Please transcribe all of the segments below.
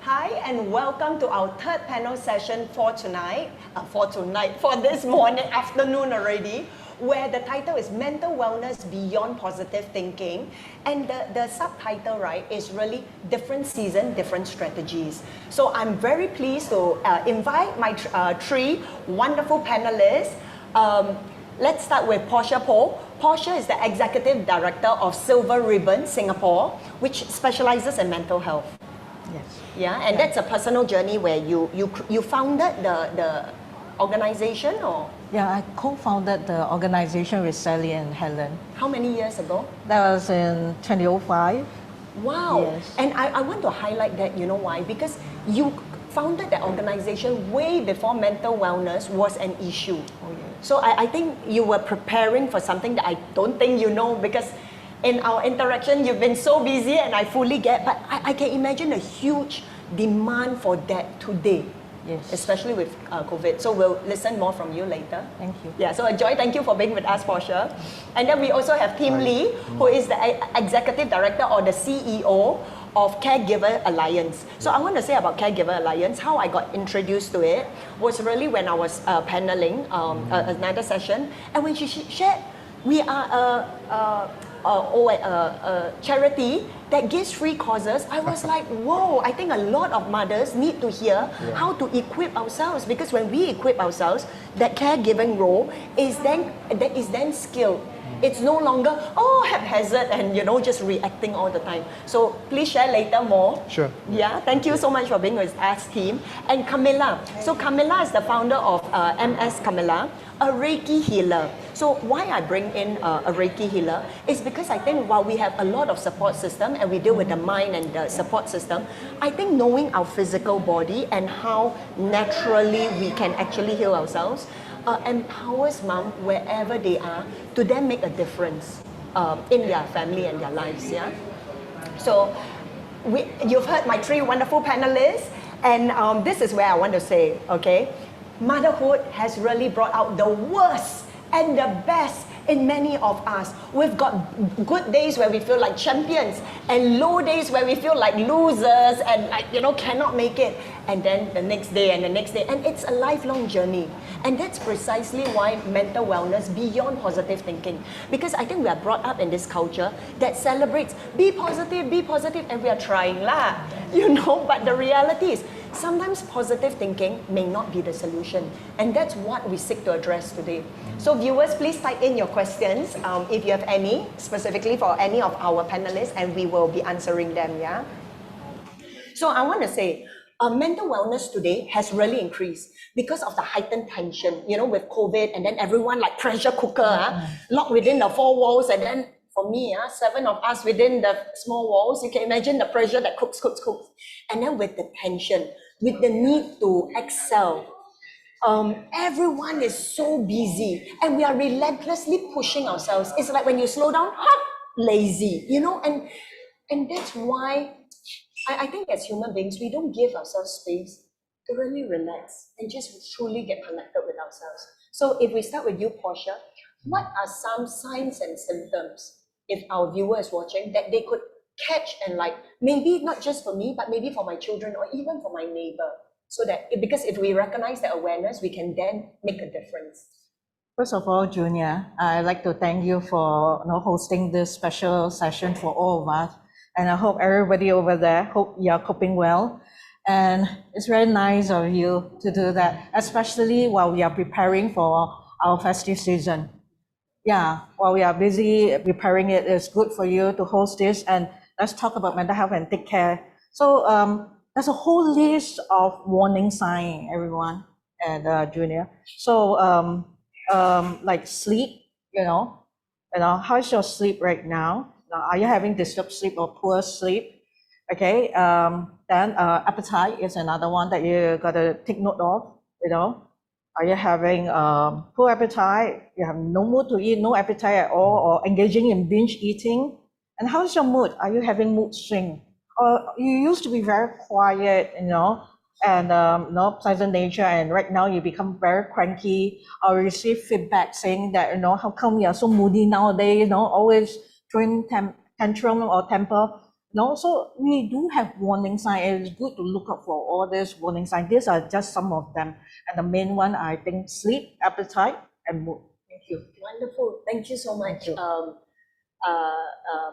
Hi and welcome to our third panel session for this morning, afternoon already, where the title is Mental Wellness Beyond Positive Thinking. And the subtitle, right, is really different season, different strategies. So I'm very pleased to invite my three wonderful panelists. Let's start with PORSCHE Poh. PORSCHE is the Executive Director of Silver Ribbon Singapore, which specializes in mental health. Yes. Yeah, and that's a personal journey where you founded the organization, or? Yeah, I co-founded the organization with Sally and Helen. How many years ago? That was in 2005. Wow. Yes. And I want to highlight that, you know why? Because you founded the organization way before mental wellness was an issue. Oh, yes. So I think you were preparing for something that I don't think you know, because in our interaction, you've been so busy, and I fully get, but I can imagine a huge demand for that today. Yes. Especially with COVID. So we'll listen more from you later. Thank you. Yeah, so Joy, thank you for being with us, PORSCHE. And then we also have Tim Lee, who is the Executive Director or the CEO of Caregiver Alliance. So I want to say about Caregiver Alliance, how I got introduced to it was really when I was paneling another session, and when she shared, we are a charity that gives free courses. I was like, whoa, I think a lot of mothers need to hear how to equip ourselves, because when we equip ourselves, that caregiving role is then skilled. It's no longer, haphazard and, just reacting all the time. So please share later more. Sure. Yeah, thank you so much for being with us, team. And Kamilah. So Kamilah is the founder of MS Kamilah, a Reiki healer. So why I bring in a Reiki healer is because I think while we have a lot of support system and we deal with the mind and the support system, I think knowing our physical body and how naturally we can actually heal ourselves empowers mom wherever they are to then make a difference in their family and their lives. Yeah. So you've heard my three wonderful panelists, and this is where I want to say, okay, motherhood has really brought out the worst and the best in many of us. We've got good days where we feel like champions and low days where we feel like losers and cannot make it. And then the next day and the next day. And it's a lifelong journey. And that's precisely why mental wellness beyond positive thinking. Because I think we are brought up in this culture that celebrates be positive, and we are trying lah. But the reality is sometimes positive thinking may not be the solution. And that's what we seek to address today. So viewers, please type in your questions if you have any, specifically for any of our panelists, and we will be answering them, yeah? So I want to say, mental wellness today has really increased because of the heightened tension, with COVID, and then everyone like pressure cooker, locked within the four walls, and then for me, 7 of us within the small walls. You can imagine the pressure that cooks. And then with the tension, with the need to excel, everyone is so busy and we are relentlessly pushing ourselves. It's like when you slow down, lazy, and that's why I think as human beings, we don't give ourselves space to really relax and just truly get connected with ourselves. So if we start with you, PORSCHE, what are some signs and symptoms, if our viewer is watching, that they could catch and maybe not just for me, but maybe for my children or even for my neighbor, so that, because if we recognize the awareness, we can then make a difference. First of all, Junior, I'd like to thank you for hosting this special session for all of us. And I hope everybody over there, hope you're coping well. And it's very nice of you to do that, especially while we are preparing for our festive season. Yeah, while we are busy preparing it, it's good for you to host this, and let's talk about mental health and take care. So there's a whole list of warning signs, everyone, and Junior. So like sleep, how's your sleep right now? Are you having disturbed sleep or poor sleep? Okay, then appetite is another one that you gotta take note of, Are you having poor appetite? You have no mood to eat, no appetite at all, or engaging in binge eating? And how's your mood? Are you having mood swing? Or you used to be very quiet, and pleasant nature, and right now you become very cranky, or receive feedback saying that, how come you're so moody nowadays, always throwing tantrum or temper? No, so we do have warning signs. It's good to look out for all these warning signs. These are just some of them. And the main one, I think, sleep, appetite, and mood. Thank you. Wonderful. Thank you so much, Thank you.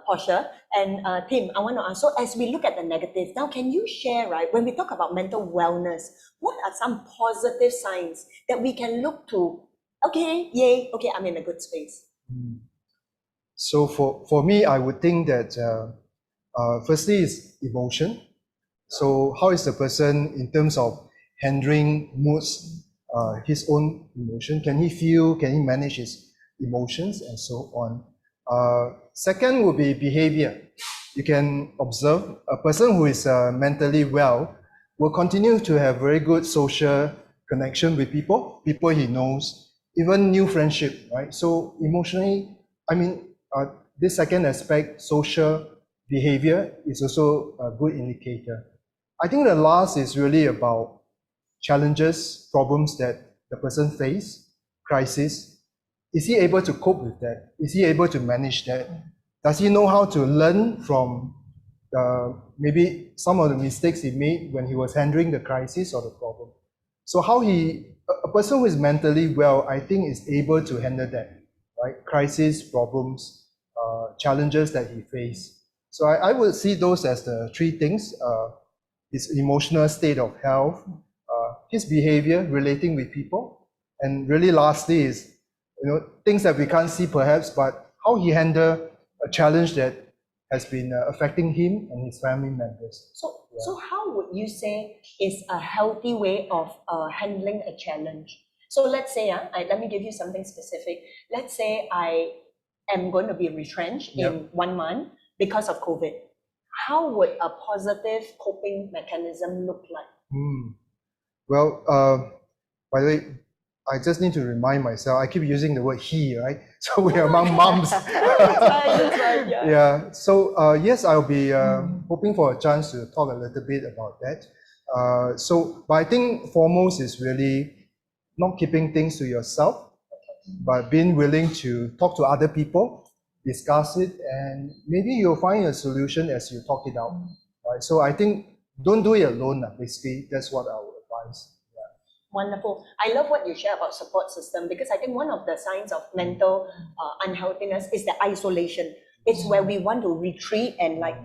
Portia. And Tim, I want to ask, so as we look at the negatives, now can you share, right, when we talk about mental wellness, what are some positive signs that we can look to? Okay, yay, okay, I'm in a good space. So for me, I would think that firstly is emotion. So how is the person in terms of handling moods, his own emotion? Can he feel, can he manage his emotions and so on? Second would be behavior. You can observe a person who is mentally well will continue to have very good social connection with people he knows, even new friendship, right? So emotionally, I mean, this second aspect, social behavior, is also a good indicator. I think the last is really about challenges, problems that the person face, crisis. Is he able to cope with that? Is he able to manage that? Does he know how to learn from maybe some of the mistakes he made when he was handling the crisis or the problem? So how a person who is mentally well, I think, is able to handle that, right? Crisis, problems, challenges that he faced. So I would see those as the three things: his emotional state of health, his behavior relating with people, and really lastly is, things that we can't see perhaps, but how he handle a challenge that has been affecting him and his family members. So how would you say is a healthy way of handling a challenge? So let's say, let me give you something specific. Let's say I am going to be retrenched in 1 month because of COVID. How would a positive coping mechanism look like? Well, by the way, I just need to remind myself, I keep using the word he, right? So we are among moms. That's right, yeah. Yeah, so yes, I'll be hoping for a chance to talk a little bit about that. But I think foremost is really not keeping things to yourself, but being willing to talk to other people, discuss it, and maybe you'll find a solution as you talk it out. Right? So I think don't do it alone, basically. That's what I would advise. Wonderful. I love what you share about support system, because I think one of the signs of mental unhealthiness is the isolation. It's where we want to retreat and like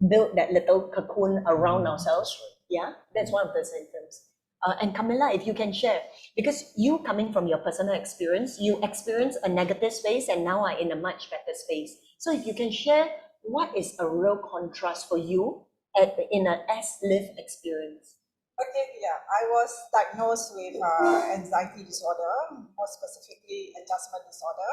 build that little cocoon around ourselves. Yeah, that's one of the symptoms. And Kamilah, if you can share, because you coming from your personal experience, you experienced a negative space and now are in a much better space. So if you can share, what is a real contrast for you in an as-lived experience? Okay, yeah, I was diagnosed with anxiety disorder, more specifically adjustment disorder.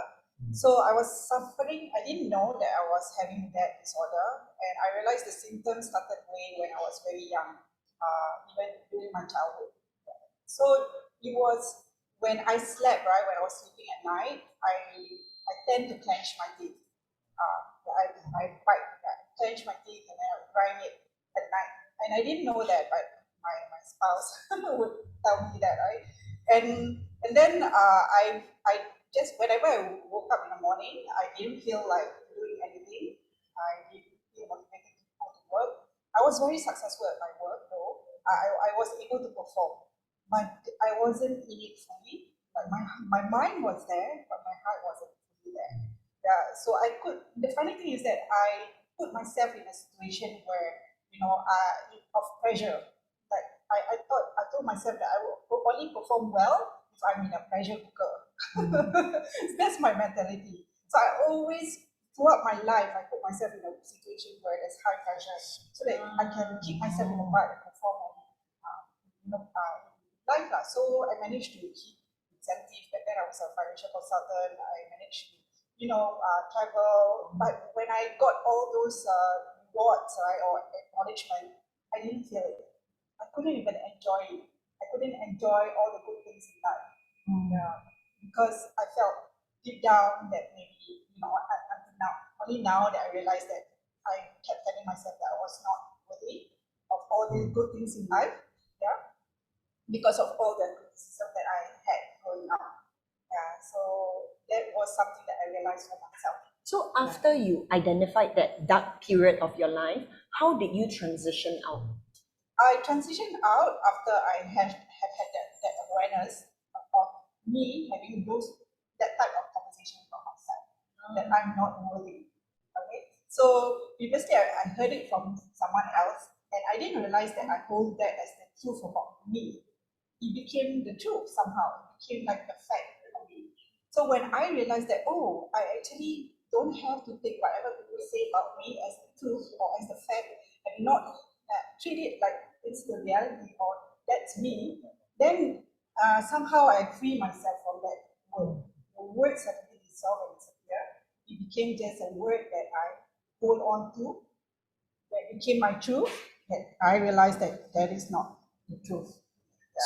So I was suffering, I didn't know that I was having that disorder, and I realized the symptoms started way when I was very young, even during my childhood. So it was when I slept, right, when I was sleeping at night, I tend to clench my teeth. I clench my teeth and then I grind it at night. And I didn't know that, but my spouse would tell me that, right? And then I just, whenever I woke up in the morning, I didn't feel like doing anything. I didn't feel motivated to go to work. I was very successful at my work though. I was able to perform, but I wasn't in it fully. Like my mind was there, but my heart wasn't fully there. Yeah, so the funny thing is that I put myself in a situation where, of pressure. Like I told myself that I will only perform well if I'm in a pressure cooker. That's my mentality. So I always, throughout my life, I put myself in a situation where there's high pressure, so that I can keep myself in the part and perform life. So I managed to keep incentive. Back then I was a financial consultant. I managed to, travel. But when I got all those rewards, right, or acknowledgement, I didn't feel it. I couldn't even enjoy it. I couldn't enjoy all the good things in life. Yeah, because I felt deep down that maybe, until now, only now that I realized that I kept telling myself that I was not worthy of all the good things in life. Yeah, because of all the criticism that I had growing up. Yeah, so that was something that I realized for myself. So after you identified that dark period of your life, how did you transition out? I transitioned out after I have had that awareness of me having that type of conversation from myself, that I'm not worthy. Okay, so previously I heard it from someone else, and I didn't realize that I hold that as the truth about me. It became the truth somehow. It became like the fact for me. So when I realized that, oh, I actually don't have to take whatever people say about me as the truth or as the fact, and not treat it like it's the reality or that's me, then somehow I free myself from that word. The word suddenly dissolved and disappeared. It became just a word that I hold on to, that became my truth, that I realized that is not the truth.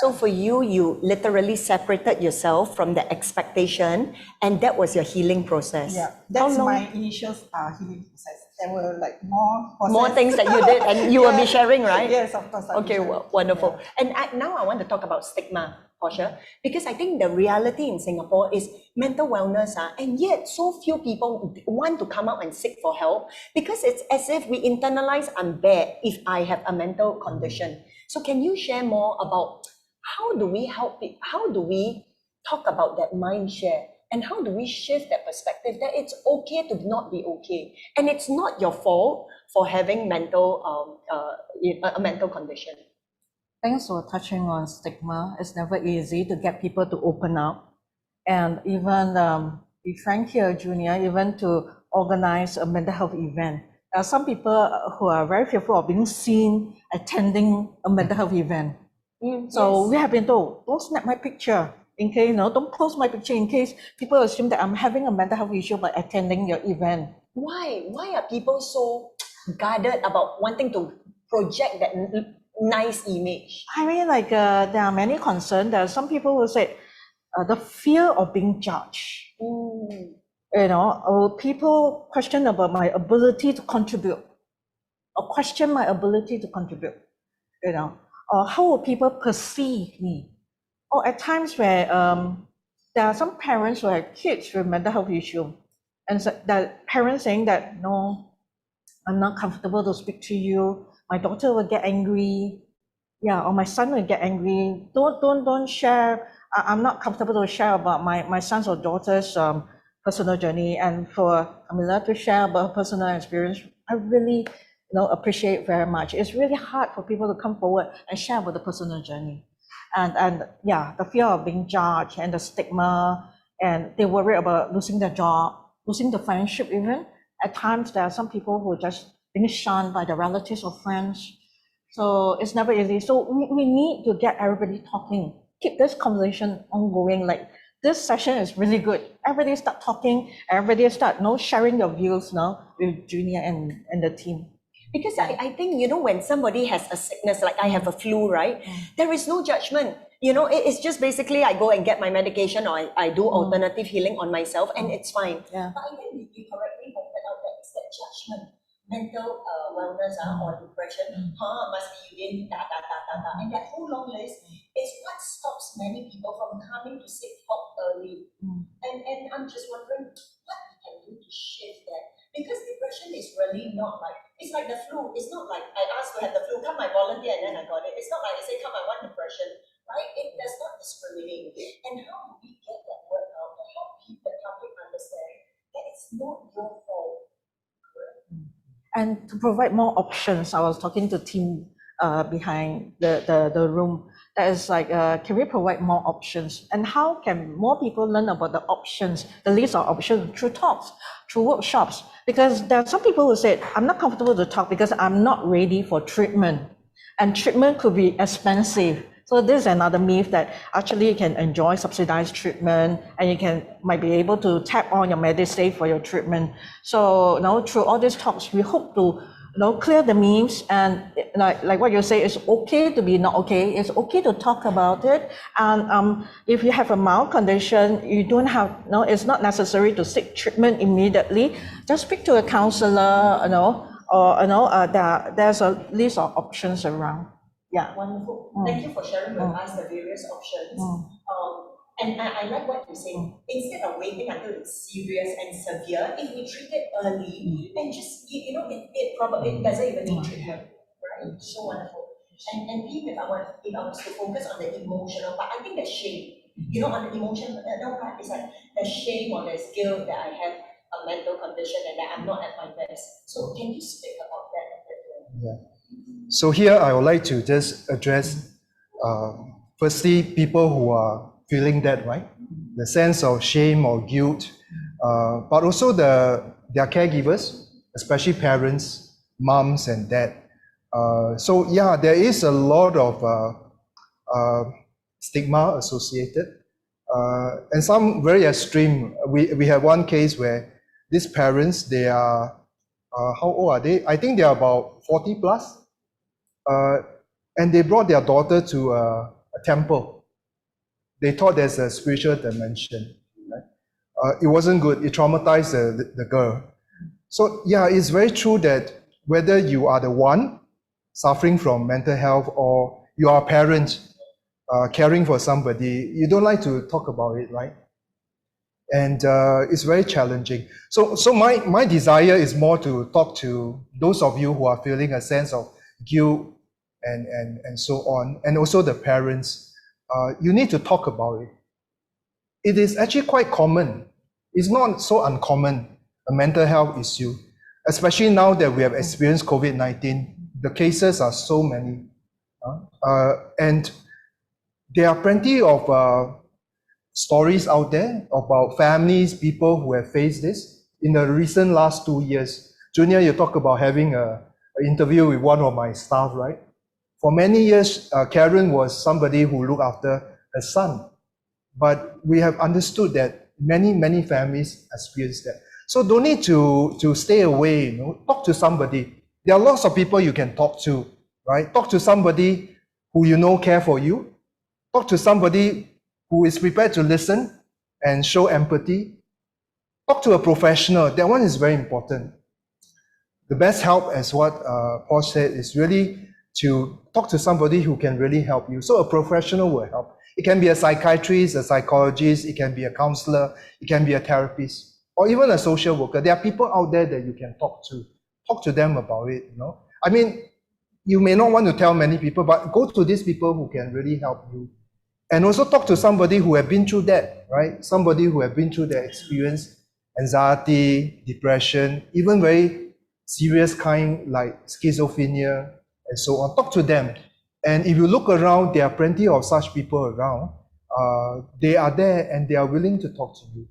So for you, you literally separated yourself from the expectation, and that was your healing process. Yeah, that's my initial healing process. There were like more things that you did, and you will be sharing, right? Yes, of course. Okay, wonderful. And now I want to talk about stigma, PORSCHE, because I think the reality in Singapore is mental wellness, and yet so few people want to come out and seek for help, because it's as if we internalize I'm bad if I have a mental condition. So can you share more about how do we help it? How do we talk about that mind share? And how do we shift that perspective that it's okay to not be okay? And it's not your fault for having a mental condition. Thanks for touching on stigma. It's never easy to get people to open up. And even, be frank here, Junior, even to organize a mental health event. There are some people who are very fearful of being seen attending a mental health event. So we have been told, don't snap my picture in case, don't post my picture in case people assume that I'm having a mental health issue by attending your event. Why are people so guarded about wanting to project that nice image? I mean, like, there are many concerns. There are some people who say the fear of being judged. People question about my ability to contribute, or question my ability to contribute, or how will people perceive me? Or at times where there are some parents who have kids with mental health issue, and so that parents saying that, no, I'm not comfortable to speak to you. My daughter will get angry. Yeah, or my son will get angry. Don't share. I'm not comfortable to share about my son's or daughter's personal journey. And for Kamilah to share about her personal experience, I really appreciate very much. It's really hard for people to come forward and share about the personal journey. And yeah, the fear of being judged and the stigma, and they worry about losing their job, losing the friendship even. At times, there are some people who are just being shunned by their relatives or friends. So it's never easy. So we need to get everybody talking, keep this conversation ongoing. Like this session is really good. Everybody start talking, everybody start sharing your views now with Junior and the team. Because I think, when somebody has a sickness, like I have a flu, right? There is no judgment. It's just basically I go and get my medication, or I do alternative healing on myself, and it's fine. Yeah. But I think you correctly pointed out that it's that judgment, mental wellness or depression, must be within and that whole long list is what stops many people from coming to seek help early. And I'm just wondering what we can do to shift that. Because depression is really not like, it's like the flu. It's not like I asked to have the flu, come I volunteer and then I got it. It's not like I say, come I want depression, right? It does not discriminate. And how do we get that word out to help the public understand that it's not your fault? And to provide more options, I was talking to team behind the room. That is like, can we provide more options? And how can more people learn about the options, the list of options through talks, through workshops? Because there are some people who say, I'm not comfortable to talk because I'm not ready for treatment. And treatment could be expensive. So this is another myth that actually you can enjoy subsidized treatment and you might be able to tap on your MediSave for your treatment. So through all these talks, we hope to clear the myths, and like what you say, it's okay to be not okay. It's okay to talk about it. And if you have a mild condition, you don't have, it's not necessary to seek treatment immediately. Just speak to a counselor, or there's a list of options around. Yeah. Wonderful. Thank you for sharing with us the various options. And I like what you're saying. Instead of waiting until it's serious and severe, if we treat it early and just, it doesn't even need treatment, right? So wonderful. And even if I was to focus on the emotional part, I think the shame, on the emotional part, is like the shame or the guilt that I have a mental condition and that I'm not at my best. So can you speak about that a bit? Yeah. So here I would like to just address, firstly, people who are feeling that, right? The sense of shame or guilt, but also their caregivers, especially parents, moms and dad. So yeah, there is a lot of stigma associated, and some very extreme. We have one case where these parents, they are, how old are they? I think they are about 40 plus, and they brought their daughter to a temple. They thought there's a spiritual dimension. Right? It wasn't good. It traumatized the girl. So yeah, it's very true that whether you are the one suffering from mental health or you are a parent caring for somebody, you don't like to talk about it, right? And it's very challenging. So my desire is more to talk to those of you who are feeling a sense of guilt and so on, and also the parents. You need to talk about it. It is actually quite common. It's not so uncommon, a mental health issue, especially now that we have experienced COVID-19. The cases are so many. And there are plenty of stories out there about families, people who have faced this in the recent last 2 years. Junior, you talk about having an interview with one of my staff, right? For many years, Karen was somebody who looked after her son. But we have understood that many families experience that. So don't need to stay away, talk to somebody. There are lots of people you can talk to, right? Talk to somebody who you know care for you. Talk to somebody who is prepared to listen and show empathy. Talk to a professional. That one is very important. The best help, as what Porsche said, is really to talk to somebody who can really help you. So a professional will help. It can be a psychiatrist, a psychologist, it can be a counselor, it can be a therapist, or even a social worker. There are people out there that you can talk to. Talk to them about it, I mean, you may not want to tell many people, but go to these people who can really help you. And also talk to somebody who have been through that, right? Somebody who have been through that experience, anxiety, depression, even very serious kind like schizophrenia and so on. Talk to them. And if you look around, there are plenty of such people around. They are there and they are willing to talk to you.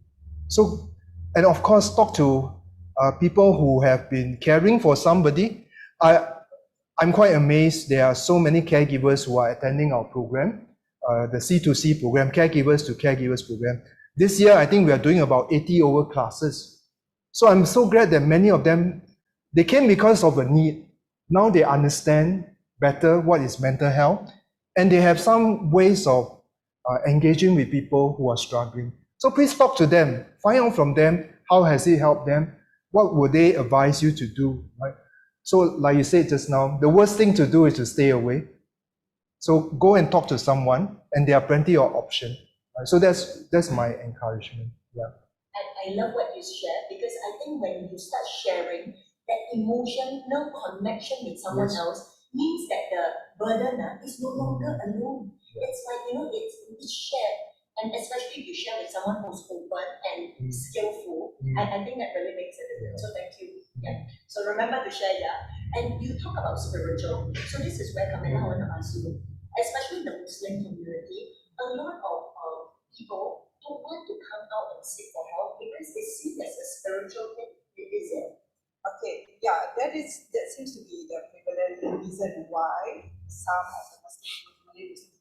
So, and of course, talk to people who have been caring for somebody. I'm quite amazed. There are so many caregivers who are attending our program, the C2C program, Caregivers to Caregivers program. This year, I think we are doing about 80 over classes. So I'm so glad that many of them, they came because of a need. Now they understand better what is mental health, and they have some ways of engaging with people who are struggling. So please talk to them, find out from them, how has it helped them, what would they advise you to do, right? So like you said just now, the worst thing to do is to stay away. So go and talk to someone, and there are plenty of options. Right? So that's my encouragement. Yeah. I love what you shared, because I think when you start sharing that emotional connection with someone else means that the burden is no longer alone. It's like, it's shared. And especially if you share with someone who's open and skillful, I think that really makes a difference. So thank you. Yeah. So remember to share, And you talk about spiritual. So this is where, Kamilah, I want to ask you, especially in the Muslim community, a lot of people don't want to come out and seek for help because they see it as a spiritual thing. Is it? Okay, yeah, that seems to be the prevalent reason why some of the Muslim community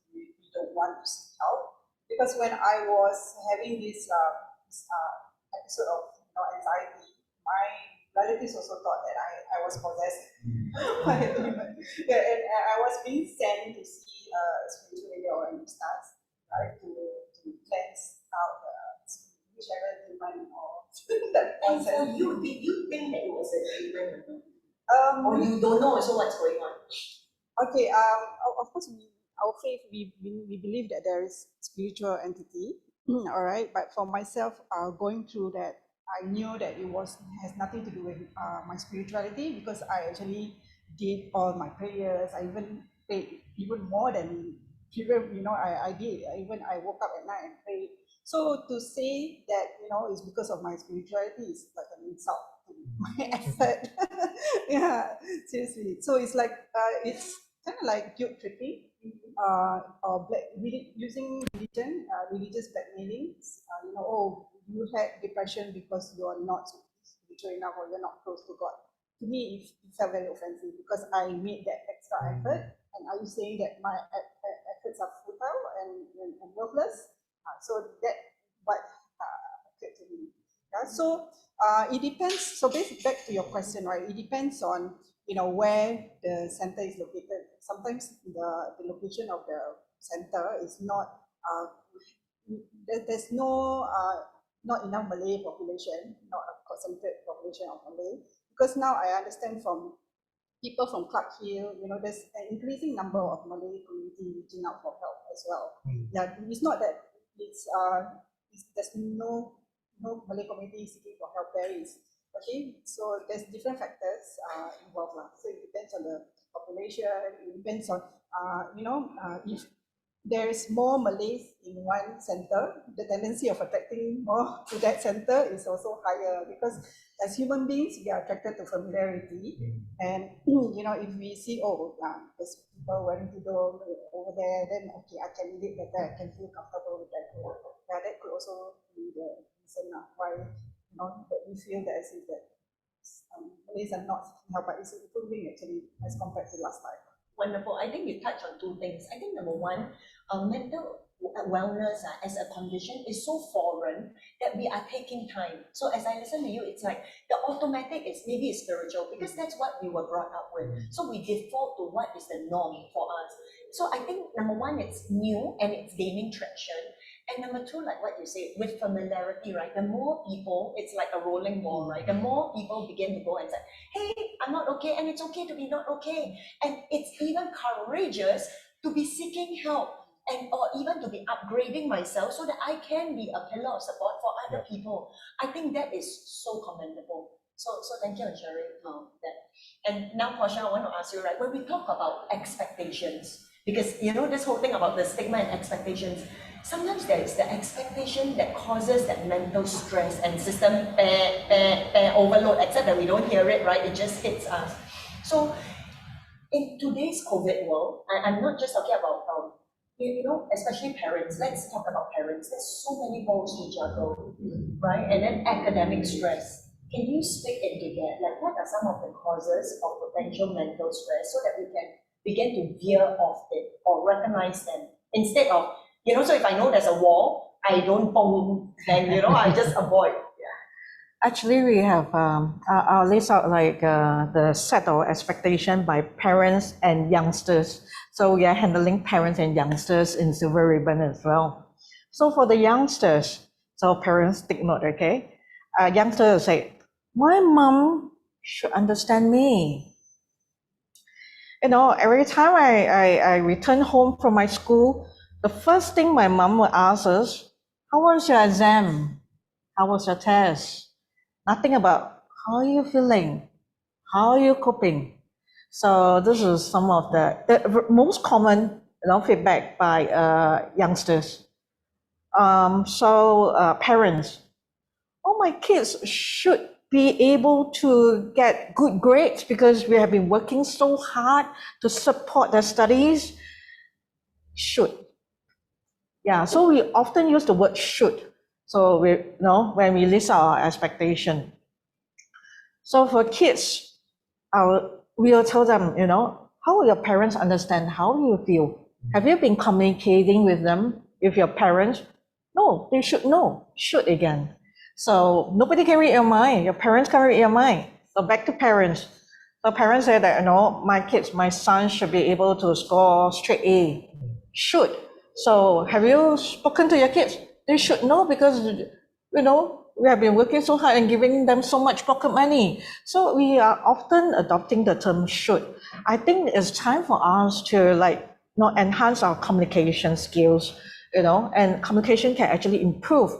don't want to seek help. Because when I was having this episode of anxiety, my relatives also thought that I was possessed by a demon. Yeah, and I was being sent to see a spiritual leader or an ustaz, right, to cleanse out whichever demon or that And person. for you, did you think that it was a demon or not? Or you don't know also what's going on? Okay, of course, our faith, we believe that there is spiritual entity All right, but for myself, going through that, I knew that has nothing to do with my spirituality, because I actually did all my prayers. I even prayed even more than even, I did. I woke up at night and prayed. So to say that, it's because of my spirituality is like an insult to my effort. Yeah, seriously. So it's like, it's kind of like guilt tripping, or using religious blackmailing. Oh, you had depression because you are not spiritual enough, or you're not close to God. To me, it felt very offensive, because I made that extra effort. And are you saying that my efforts are futile and worthless? So that what occurred to me. Yeah, so it depends. So back to your question, right? It depends on where the center is located. Sometimes the location of the center is not there's not enough Malay population, not a concentrated population of Malay. Because now I understand from people from Clark Hill, there's an increasing number of Malay community reaching out for help as well. Yeah, it's not that there's no Malay community seeking for help. There is. Okay, so there's different factors involved. So it depends on the population. It depends on if there is more Malays in one center, the tendency of attracting more to that center is also higher, because as human beings, we are attracted to familiarity. And if we see, there's people wearing tudung over there, then okay, I can relate better, I can feel comfortable with that. Yeah, that could also be the reason why that we feel that as if that Malays are not seeking help, but it's improving actually as compared to last time. Wonderful. I think you touched on two things. I think number one, mental wellness as a condition is so foreign that we are taking time. So as I listen to you, it's like the automatic is maybe spiritual, because that's what we were brought up with. So we default to what is the norm for us. So I think number one, it's new and it's gaining traction. And number two, like what you say, with familiarity, right? The more people, it's like a rolling ball, right? The more people begin to go and say, hey, I'm not okay, and it's okay to be not okay. And it's even courageous to be seeking help, and or even to be upgrading myself so that I can be a pillar of support for other people. I think that is so commendable. So thank you for sharing that. And now, Portia, I want to ask you, right, when we talk about expectations, because this whole thing about the stigma and expectations, sometimes there is the expectation that causes that mental stress and system overload, except that we don't hear it, right? It just hits us. So in today's COVID world, I'm not just talking about, especially parents. Let's talk about parents. There's so many balls to juggle, right? And then academic stress. Can you speak into that? Like, what are some of the causes of potential mental stress, so that we can begin to veer off it or recognize them, instead of, so if I know there's a wall, I don't boom, then, I just avoid. Actually, we have, I'll list out like the set of expectation by parents and youngsters. So we are handling parents and youngsters in Silver Ribbon as well. So for the youngsters, so parents take note, okay? Youngsters say, my mom should understand me. Every time I return home from my school, the first thing my mom will ask us, how was your exam? How was your test? Nothing about how are you feeling? How are you coping? So this is some of the most common feedback by youngsters. Parents, my kids should be able to get good grades because we have been working so hard to support their studies. Should. Yeah, so we often use the word should. So when we list our expectation. So for kids, we will tell them, how will your parents understand how you feel? Have you been communicating with them, with your parents? No, they should know, should again. So nobody can read your mind. Your parents can read your mind. So back to parents. So parents say that, my son should be able to score straight A. Should. So have you spoken to your kids? They should know because, we have been working so hard and giving them so much pocket money. So we are often adopting the term should. I think it's time for us to enhance our communication skills, and communication can actually improve,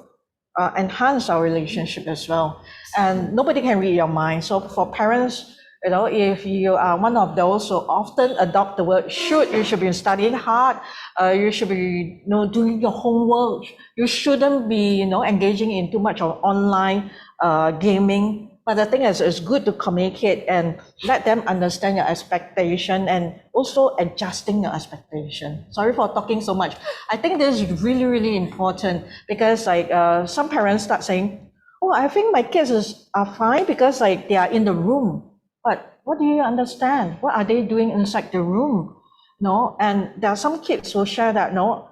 enhance our relationship as well. And nobody can read your mind. So for parents, if you are one of those who often adopt the word should, you should be studying hard, you should be doing your homework, you shouldn't be engaging in too much of online gaming. But the thing is, it's good to communicate and let them understand your expectation and also adjusting your expectation. Sorry for talking so much. I think this is really, really important because some parents start saying, oh, I think my kids are fine because they are in the room. But what do you understand? What are they doing inside the room? And there are some kids who share that, oh,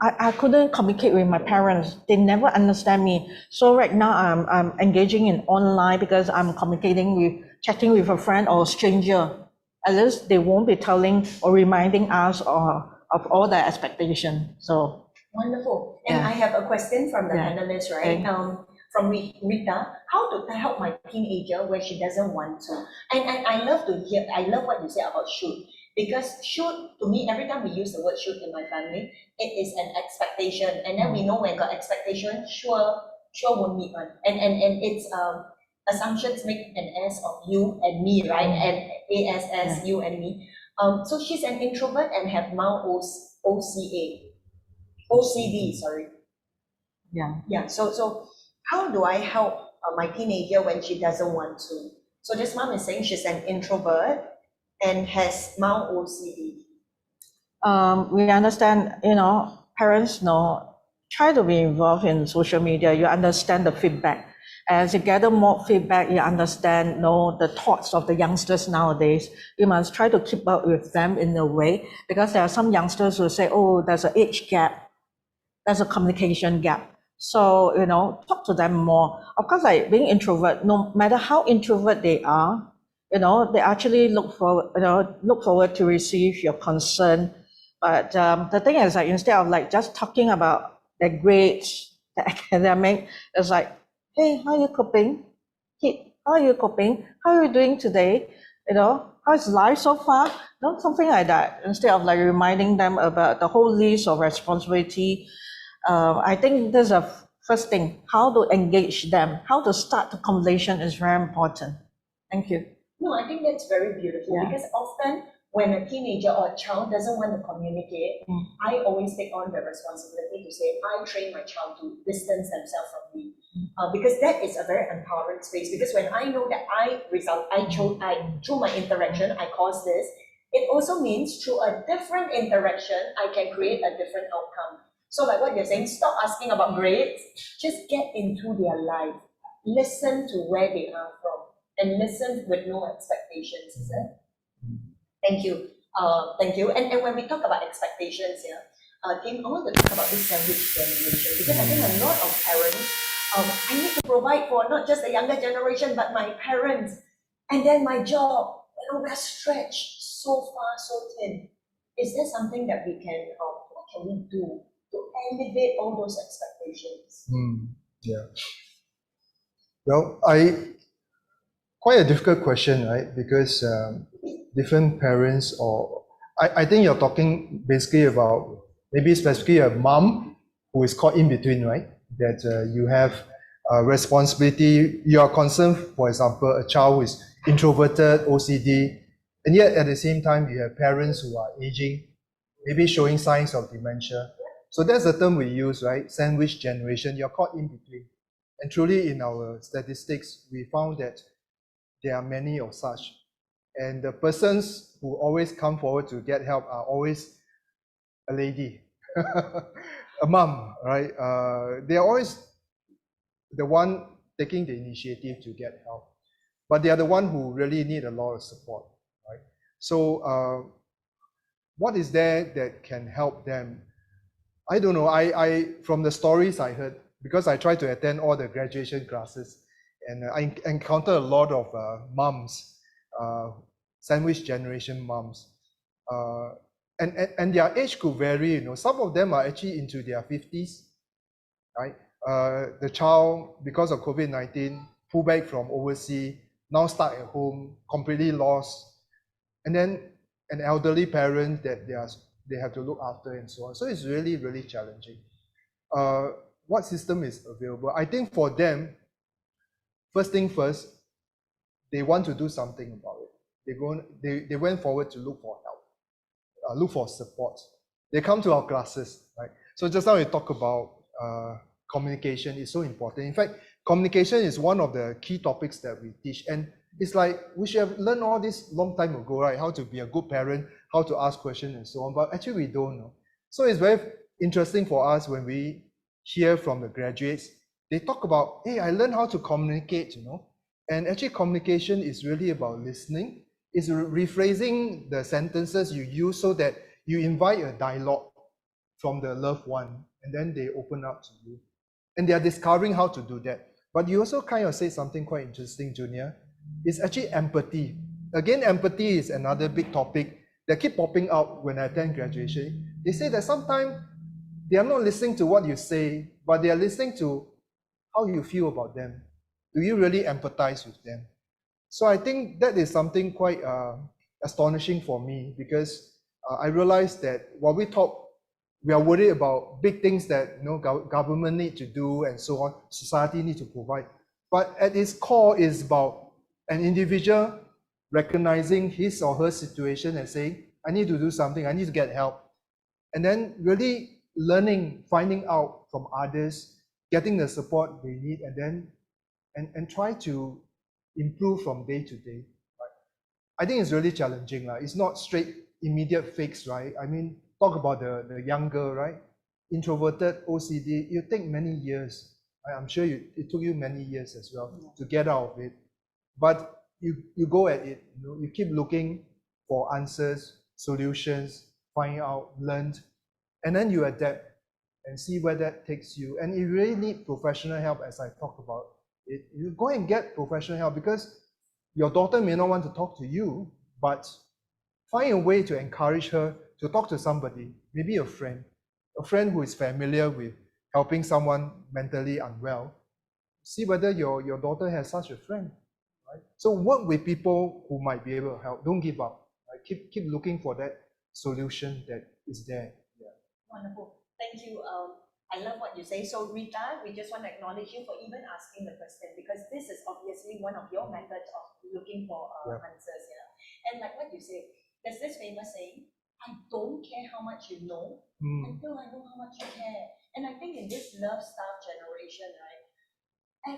I couldn't communicate with my parents. They never understand me. So right now I'm engaging in online because I'm chatting with a friend or a stranger. At least they won't be telling or reminding us of all their expectations. So wonderful. And I have a question from the panelists, right? Okay. From Rita, how to help my teenager where she doesn't want to? And I love what you say about should. Because should, to me, every time we use the word should in my family, it is an expectation. And then we know when got expectation, sure won't meet one. And it's assumptions make an S of you and me, right? And ASS, you and me. So she's an introvert and have mild OCD, sorry. Yeah, so how do I help my teenager when she doesn't want to? So this mom is saying she's an introvert and has mild OCD. We understand, parents try to be involved in social media. You understand the feedback. As you gather more feedback, you understand the thoughts of the youngsters nowadays. You must try to keep up with them in a way, because there are some youngsters who say, oh, there's an age gap, there's a communication gap. So, talk to them more. Of course, being introvert, no matter how introvert they are, they actually look forward to receive your concern. But the thing is, instead of just talking about the grades, the academic, it's hey, how are you coping? Kid, how are you coping? How are you doing today? How's life so far? Something like that. Instead of reminding them about the whole list of responsibility. I think there's a first thing, how to engage them, how to start the conversation is very important. Thank you. No, I think that's very beautiful because often when a teenager or a child doesn't want to communicate, I always take on the responsibility to say, I train my child to distance themselves from me. Because that is a very empowering space. Because when I know that through my interaction, I cause this, it also means through a different interaction, I can create a different outcome. So like what you're saying, stop asking about grades, just get into their life, listen to where they are from, and listen with no expectations, is it? Thank you. Thank you. And when we talk about expectations here, Tim, I want to talk about this sandwich generation, because I think a lot of parents, I need to provide for not just the younger generation, but my parents, and then my job, we're stretched so far, so thin. Is there something that we can, what can we do to elevate all those expectations? Well, quite a difficult question, right? Because different parents, or I think you're talking basically about maybe specifically a mom who is caught in between, right? That you have a responsibility, you are concerned, for example, a child who is introverted, OCD, and yet at the same time you have parents who are aging, maybe showing signs of dementia. So that's the term we use, right? Sandwich generation, you're caught in between. And truly in our statistics, we found that there are many of such. And the persons who always come forward to get help are always a lady, a mom, right? They are always the one taking the initiative to get help. But they are the one who really need a lot of support, right? So what is there that can help them? I don't know. I from the stories I heard, because I try to attend all the graduation classes, and I encounter a lot of moms, sandwich generation moms, and their age could vary. Some of them are actually into their 50s, right? The child, because of COVID-19, pull back from overseas, now stuck at home, completely lost, and then an elderly parent that they are they have to look after and so on. So it's really, really challenging. What system is available? I think for them, first thing first, they want to do something about it. They went forward to look for help, look for support. They come to our classes, right? So just now we talk about communication is so important. In fact, communication is one of the key topics that we teach. And it's like we should have learned all this long time ago, right? How to be a good parent, how to ask questions and so on. But actually we don't know. So it's very interesting for us when we hear from the graduates. They talk about, hey, I learned how to communicate, And actually communication is really about listening. It's rephrasing the sentences you use so that you invite a dialogue from the loved one, and then they open up to you. And they are discovering how to do that. But you also kind of say something quite interesting, Junior. It's actually empathy. Again, empathy is another big topic that keep popping up when I attend graduation. They say that sometimes they are not listening to what you say, but they are listening to how you feel about them. Do you really empathize with them? So I think that is something quite astonishing for me, because I realized that while we are worried about big things that government need to do and so on, society need to provide. But at its core is about an individual recognizing his or her situation and saying, I need to do something, I need to get help. And then really learning, finding out from others, getting the support they need, and then and try to improve from day to day. Right? I think it's really challenging. It's not straight, immediate fix, right? I mean, talk about the young girl, right? Introverted, OCD, it take many years. I'm sure it took you many years as well to get out of it. But you go at it, you keep looking for answers, solutions, find out, learn, and then you adapt and see where that takes you. And you really need professional help, as I talked about. You go and get professional help, because your daughter may not want to talk to you, but find a way to encourage her to talk to somebody, maybe a friend who is familiar with helping someone mentally unwell. See whether your daughter has such a friend. Right? So work with people who might be able to help. Don't give up. Right? Keep looking for that solution that is there. Yeah. Wonderful. Thank you. I love what you say. So Rita, we just want to acknowledge you for even asking the question, because this is obviously one of your methods of looking for answers. And like what you say, there's this famous saying, I don't care how much you know until I know how much you care. And I think in this love-starved generation, right,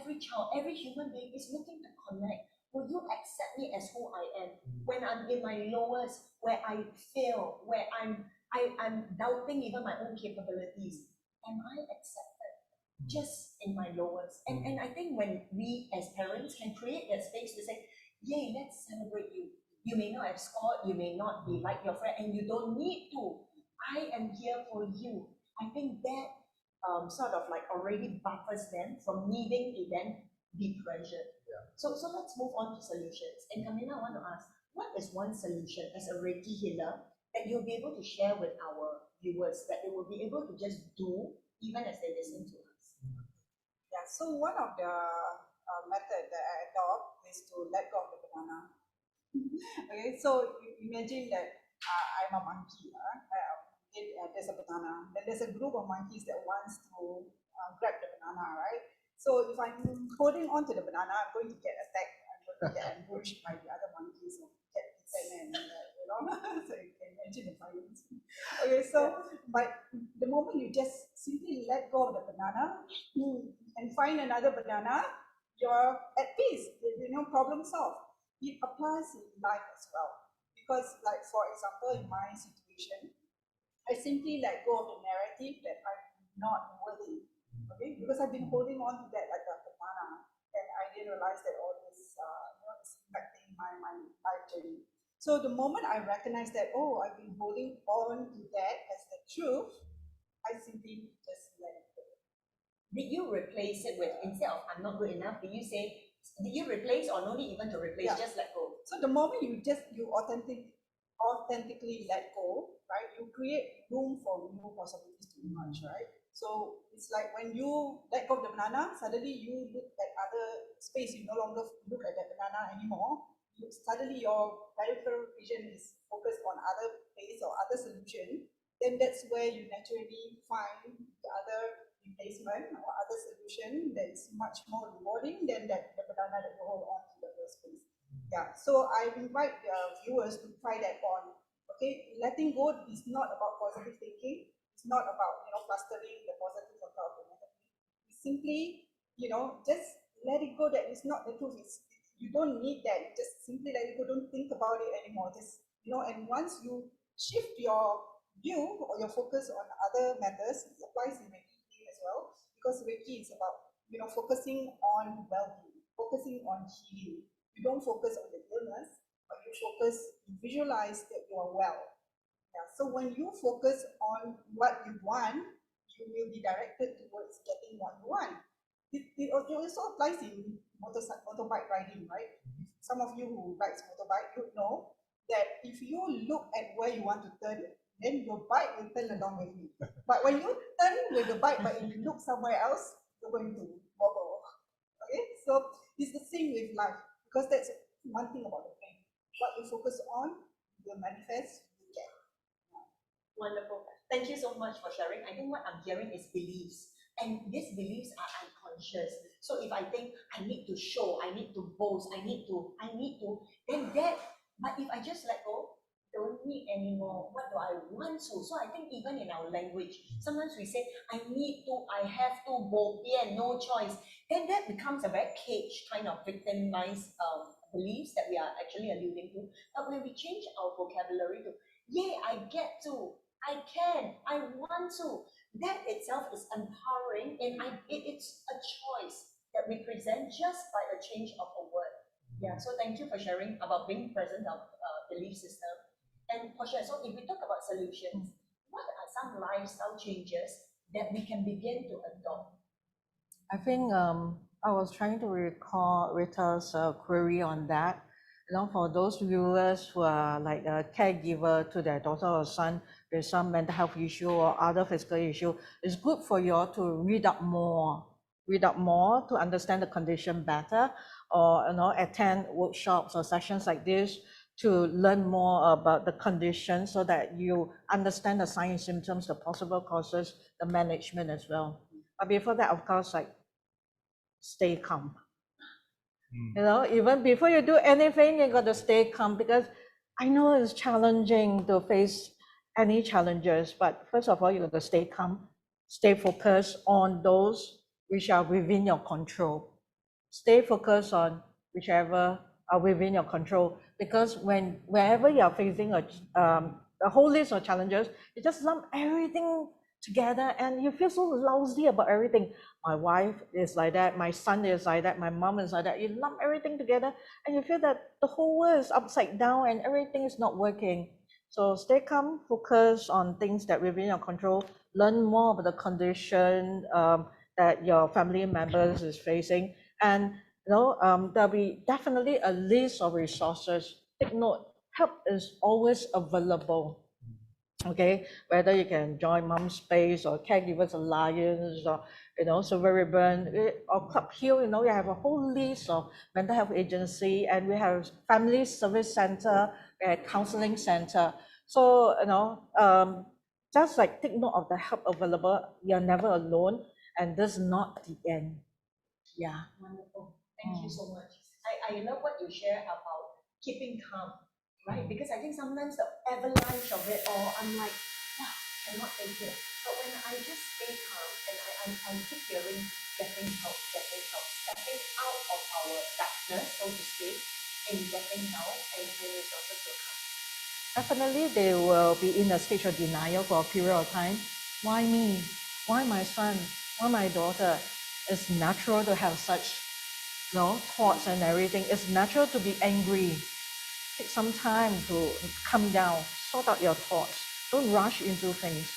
every child, every human being is looking to connect. Will you accept me as who I am? When I'm in my lowest, where I fail, where I'm doubting even my own capabilities, am I accepted just in my lowest? And I think when we as parents can create that space to say, yay, let's celebrate you. You may not have scored, you may not be like your friend, and you don't need to. I am here for you. I think that sort of like already buffers them from needing to then be pressured. So let's move on to solutions. And Kamilah, I want to ask, what is one solution as a Reiki healer that you'll be able to share with our viewers, that they will be able to just do even as they listen to us? Yeah, so one of the method that I adopt is to let go of the banana. Okay, so imagine that I'm a monkey. There's a banana. Then there's a group of monkeys that wants to grab the banana, right? So if I'm holding on to the banana, I'm going to get attacked. I'm going to get ambushed by the other monkeys or get eaten, and so you can imagine the violence. Okay, so but the moment you just simply let go of the banana and find another banana, you're at peace. Problem solved. It applies in life as well, because like for example, in my situation, I simply let go of the narrative that I'm not worthy. Okay, because I've been holding on to that like a banana, and I didn't realize that all this is impacting my life journey. So the moment I recognize that, oh, I've been holding on to that as the truth, I simply just let it go. Did you replace it with, instead of I'm not good enough, did you replace, or no need even to replace, just let go? So the moment you authentically let go, right, you create room for new possibilities to emerge, right? So it's like when you let go of the banana, suddenly you look at other space, you no longer look at that banana anymore. Suddenly your peripheral vision is focused on other place or other solution, then that's where you naturally find the other replacement or other solution that is much more rewarding than the banana that you hold on to in the first place. Yeah, so I invite viewers to try that on. Okay, letting go is not about positive thinking. It's not about clustering the positive on top of the negative. It's simply just let it go. That is not the truth. You don't need that. Just simply let it go. Don't think about it anymore. Just and once you shift your view or your focus on other matters, it applies in Reiki as well, because Reiki is about focusing on well-being, focusing on healing. You don't focus on the illness, but you visualize that you are well. Yeah. So when you focus on what you want, you will be directed towards getting what you want. It also applies in motorbike riding, right? Some of you who rides motorbike, you know that if you look at where you want to turn, then your bike will turn along with you. But when you turn with the bike, but if you look somewhere else, you're going to wobble. Okay, so it's the same with life, because that's one thing about the brain. What you focus on will manifest, you get. Wonderful. Thank you so much for sharing. I think what I'm hearing is beliefs, and these beliefs are unconscious. So if I think I need to show, I need to boast, I need to, then that, but if I just let go, don't need anymore. What do I want to? So I think even in our language, sometimes we say, I need to, I have to, bo pian, no choice. Then that becomes a very caged kind of victimized beliefs that we are actually alluding to. But when we change our vocabulary to, yeah, I get to, I can, I want to, that itself is empowering, and it's a choice that we present just by a change of a word. Yeah, so thank you for sharing about being present of belief system. And PORSCHE, so if we talk about solutions, what are some lifestyle changes that we can begin to adopt? I think I was trying to recall Rita's query on that. For those viewers who are like a caregiver to their daughter or son with some mental health issue or other physical issue, it's good for you all to read up more to understand the condition better, or attend workshops or sessions like this to learn more about the condition, so that you understand the signs, symptoms, the possible causes, the management as well. But before that, of course, like, stay calm. Even before you do anything, you got to stay calm, because I know it's challenging to face any challenges, but first of all, you got to stay calm, stay focused on those which are within your control. Stay focused on whichever are within your control, because wherever you are facing a whole list of challenges, you just lump everything together and you feel so lousy about everything. My wife is like that, my son is like that, my mom is like that. You lump everything together and you feel that the whole world is upside down and everything is not working. So stay calm, focus on things that within your control, learn more about the condition that your family members is facing, and there'll be definitely a list of resources. Take note, help is always available. Okay, whether you can join Mom Space or Caregivers Alliance or Silver Ribbon or Club Hill, we have a whole list of mental health agency, and we have Family Service Center, we have Counseling Center. So just like take note of the help available. You're never alone, and this is not the end. Yeah. Wonderful. Thank you so much. I love what you share about keeping calm, right? Because I think sometimes the avalanche of it all, I'm like, wow, cannot take it. But when I just stay calm and I keep hearing getting help, stepping out of our darkness, so to speak, and getting help and resources will come. Definitely, they will be in a stage of denial for a period of time. Why me? Why my son? Why my daughter? It's natural to have such thoughts and everything. It's natural to be angry. Take some time to calm down, sort out your thoughts. Don't rush into things.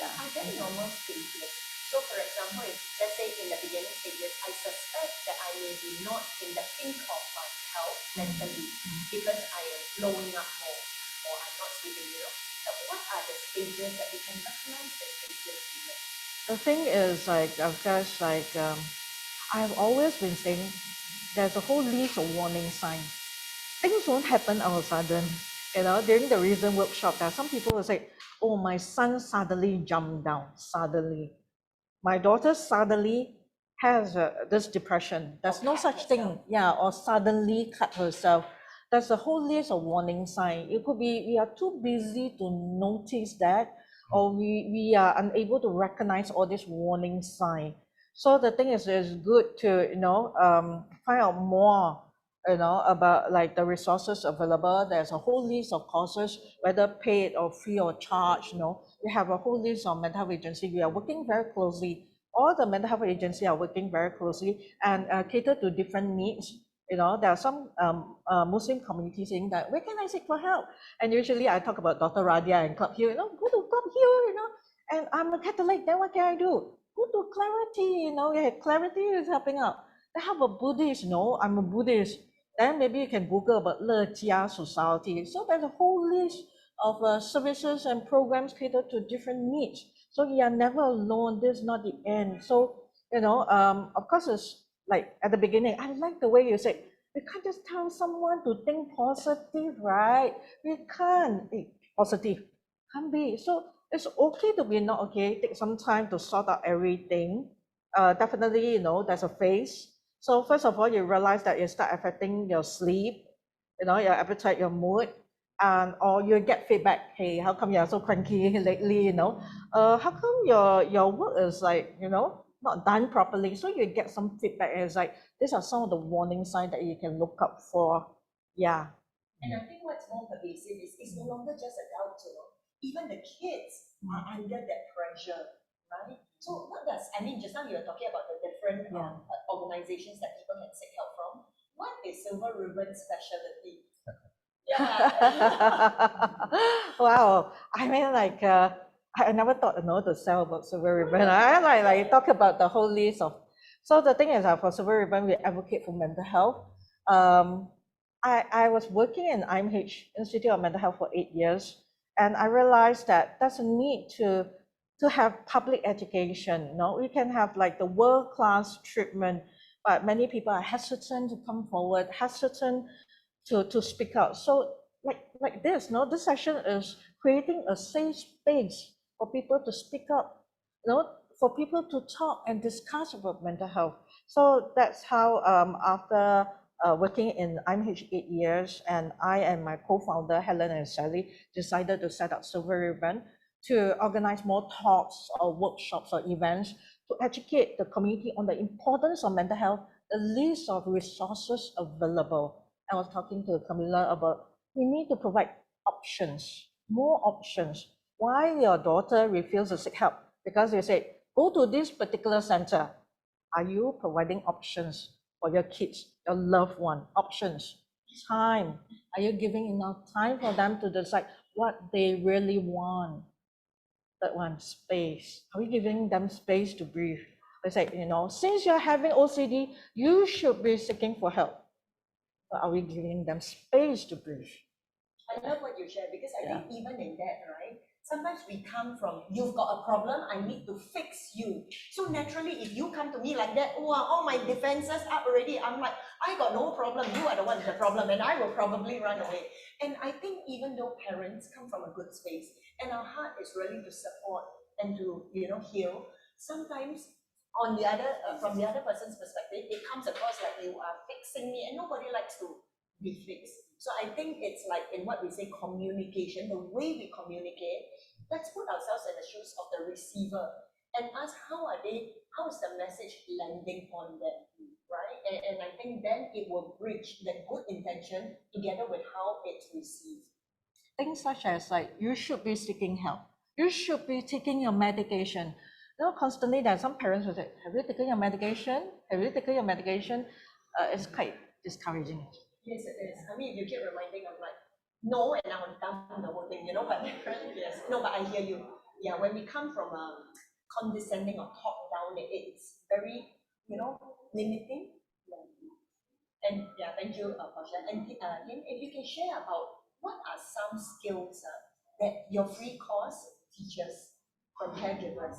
Yeah. Are there normal stages? So for example, if let's say in the beginning stages, I suspect that I may be not in the pink of my health mentally because I am blowing up more or I'm not sleeping well. What are the stages that we can recognize the stages even? The thing is, I've always been saying, there's a whole list of warning signs. Things won't happen all of a sudden. During the recent workshop, there are some people will say, oh, my son suddenly jumped down, suddenly. My daughter suddenly has this depression. There's no such thing, yeah, or suddenly cut herself. There's a whole list of warning signs. It could be we are too busy to notice that, or we are unable to recognize all these warning signs. So the thing is, it's good to, find out more, about like the resources available. There's a whole list of courses, whether paid or free or charged, we have a whole list of mental health agencies. We are working very closely. All the mental health agencies are working very closely and cater to different needs. There are some Muslim communities saying that, where can I seek for help? And usually I talk about Dr. Radia and Club Hill, go to Club Hill, and I'm a Catholic, then what can I do? Go to Clarity, yeah, Clarity is helping out. Then how about Buddhist? No, I'm a Buddhist. Then maybe you can Google about Le Jia Society. So there's a whole list of services and programs catered to different needs. So you are never alone. This is not the end. So, of course, it's like at the beginning, I like the way you said, we can't just tell someone to think positive, right? We can't be positive. Can't be. So it's okay to be not okay. Take some time to sort out everything. Definitely, there's a phase. So first of all, you realize that it start affecting your sleep, your appetite, your mood, and or you get feedback. Hey, how come you're so cranky lately? How come your work is like, not done properly? So you get some feedback, and it's like these are some of the warning signs that you can look up for. Yeah. And I think what's more pervasive is it's no longer just adults, even the kids are under that pressure, right? So what does, just now you were talking about the different organizations that people can seek help from. What is Silver Ribbon's specialty? Wow. I never thought to sell about Silver Ribbon. I like talk about the whole list of. So the thing is, for Silver Ribbon, we advocate for mental health. I was working in IMH, Institute of Mental Health, for 8 years, and I realized that there's a need to have public education. We can have like the world-class treatment, but many people are hesitant to come forward, hesitant to speak out. So like this, this session is creating a safe space for people to speak up, for people to talk and discuss about mental health. So that's how after working in IMH 8 years, and I and my co-founder Helen and Sally decided to set up Silver Ribbon to organize more talks or workshops or events to educate the community on the importance of mental health, the list of resources available. I was talking to Kamilah about we need to provide options, more options. Why your daughter refuses to seek help? Because you say, go to this particular center. Are you providing options for your kids, your loved one? Options, time. Are you giving enough time for them to decide what they really want? That one, space. Are we giving them space to breathe? They say, since you're having OCD, you should be seeking for help. But are we giving them space to breathe? I love what you shared, because I think even in that, right, sometimes we come from, you've got a problem, I need to fix you. So naturally, if you come to me like that, all my defenses are already, I'm like, I got no problem, you are the one with the problem, and I will probably run away. And I think even though parents come from a good space, and our heart is really to support and to, heal, sometimes on the other, from the other person's perspective, it comes across like you are fixing me, and nobody likes to be fixed. So I think it's like in what we say communication, the way we communicate, let's put ourselves in the shoes of the receiver and ask how is the message landing on them, right? And I think then it will bridge that good intention together with how it's received. Things such as like, you should be seeking help. You should be taking your medication. Constantly there are some parents who say, have you taken your medication? Have you taken your medication? It's quite discouraging. Yes, it is. If you keep reminding, I'm like, no, and I will dump the whole thing, but yes, no, but I hear you. Yeah, when we come from condescending or top down, it's very, limiting. And thank you, PORSCHE. And Yin, if you can share about what are some skills that your free course teaches from Caregivers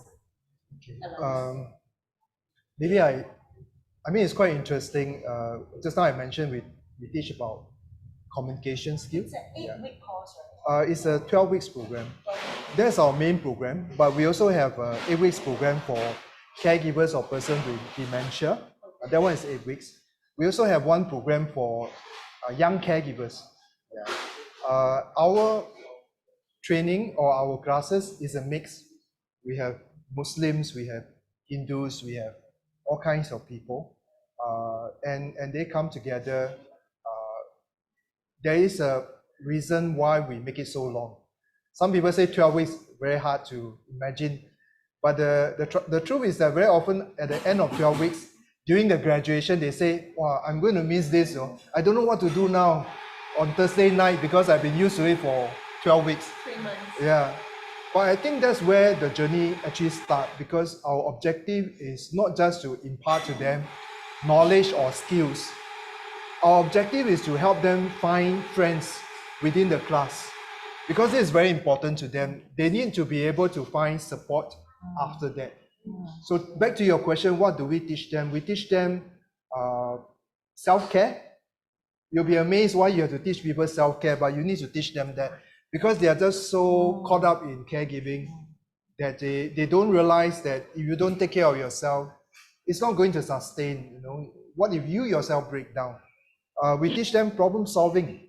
Alliance? Maybe it's quite interesting. Just now I mentioned we teach about communication skills. It's an 8-week course, right? It's a 12 weeks program. That's our main program, but we also have a 8 weeks program for caregivers or person with dementia. That one is 8 weeks. We also have one program for young caregivers. Yeah. Our training or our classes is a mix. We have Muslims, we have Hindus, we have all kinds of people, and they come together. There is a reason why we make it so long. Some people say 12 weeks, very hard to imagine. But the truth is that very often at the end of 12 weeks, during the graduation, they say, wow, I'm going to miss this. I don't know what to do now on Thursday night because I've been used to it for 12 weeks. 3 months. Yeah. But I think that's where the journey actually starts, because our objective is not just to impart to them knowledge or skills. Our objective is to help them find friends within the class, because it is very important to them. They need to be able to find support after that. So back to your question, what do we teach them? We teach them self-care. You'll be amazed why you have to teach people self-care, but you need to teach them that, because they are just so caught up in caregiving that they don't realize that if you don't take care of yourself, it's not going to sustain. What if you yourself break down? We teach them problem solving.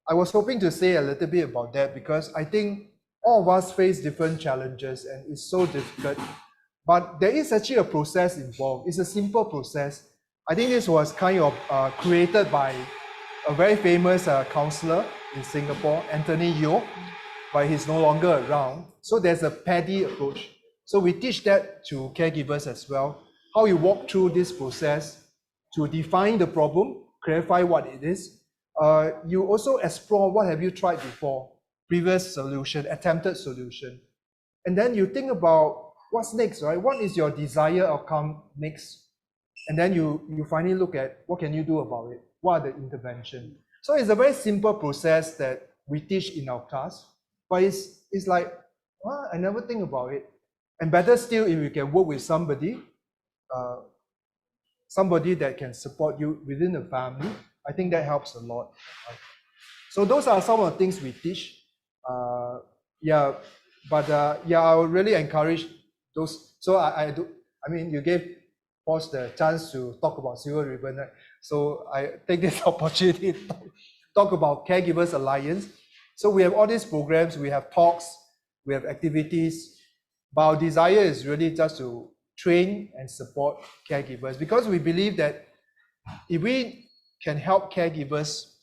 I was hoping to say a little bit about that, because I think all of us face different challenges and it's so difficult. But there is actually a process involved. It's a simple process. I think this was kind of created by a very famous counselor in Singapore, Anthony Yeo, but he's no longer around. So there's a PADI approach. So we teach that to caregivers as well, how you walk through this process to define the problem, clarify what it is. You also explore what have you tried before, previous solution, attempted solution. And then you think about what's next, right? What is your desired outcome next? And then you finally look at what can you do about it? What are the interventions? So it's a very simple process that we teach in our class, but it's like, well, I never think about it. And better still, if you can work with somebody that can support you within the family, I think that helps a lot. So those are some of the things we teach. I would really encourage those. So you gave PORSCHE the chance to talk about Silver Ribbon, right? So I take this opportunity to talk about Caregivers Alliance. So we have all these programs, we have talks, we have activities, but our desire is really just to train and support caregivers, because we believe that if we can help caregivers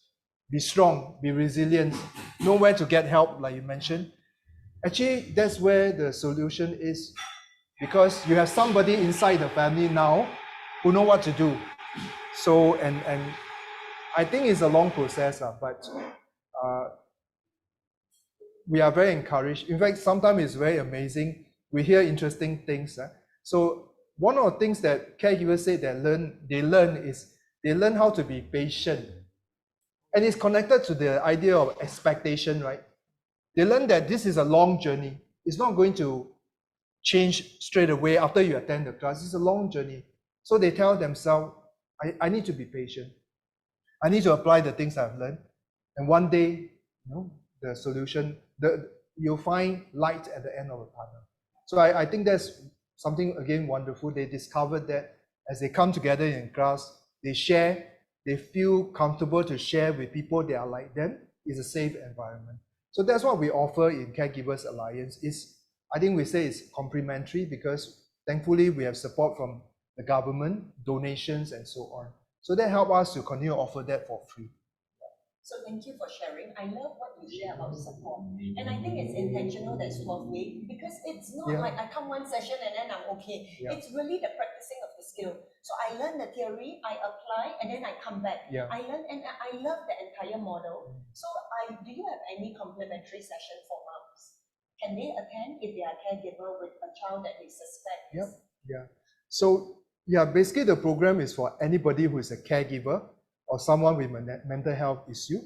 be strong, be resilient, know where to get help, like you mentioned, actually that's where the solution is, because you have somebody inside the family now who know what to do. So and I think it's a long process, but we are very encouraged. In fact, sometimes it's very amazing. We hear interesting things. So one of the things that caregivers say they learn how to be patient. And it's connected to the idea of expectation, right? They learn that this is a long journey. It's not going to change straight away after you attend the class. It's a long journey. So they tell themselves, I need to be patient. I need to apply the things I've learned. And one day, the solution, you'll find light at the end of the tunnel. So I think that's something, again, wonderful. They discovered that as they come together in class, they share, they feel comfortable to share with people that are like them. It's a safe environment. So that's what we offer in Caregivers Alliance. I think we say it's complementary, because thankfully we have support from the government, donations, and so on. So that helps us to continue to offer that for free. So thank you for sharing. I love what you share about support. And I think it's intentional that's 12 weeks, because it's not like I come one session and then I'm okay. Yeah. It's really the practicing of the skill. So I learn the theory, I apply, and then I come back. Yeah. I learn, and I love the entire model. So do you have any complimentary session for moms? Can they attend if they are a caregiver with a child that they suspect? Yeah. So basically the program is for anybody who is a caregiver or someone with a mental health issue.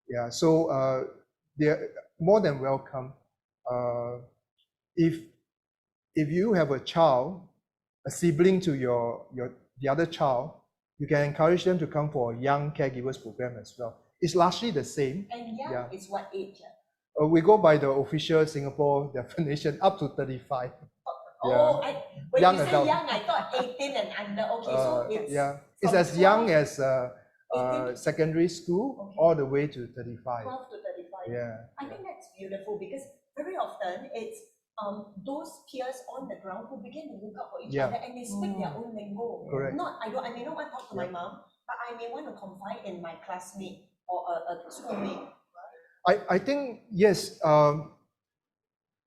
Yeah, so they're more than welcome. If you have a child, a sibling to the other child, you can encourage them to come for a young caregivers program as well. it's largely the same. And young Yeah. is what age? We go by the official Singapore definition, up to 35. Oh, when Young you say adult. young, I thought 18 and under. Okay, so it's Yeah, it's from as young 12 as 18 secondary school, Okay. all the way to 35. 12 to 35. Yeah. I think that's beautiful because very often it's those peers on the ground who begin to look out for each Yeah. other and they speak their own lingo. Correct. I may not want to talk to my mom, but I may want to confide in my classmate or a schoolmate. I think, yes,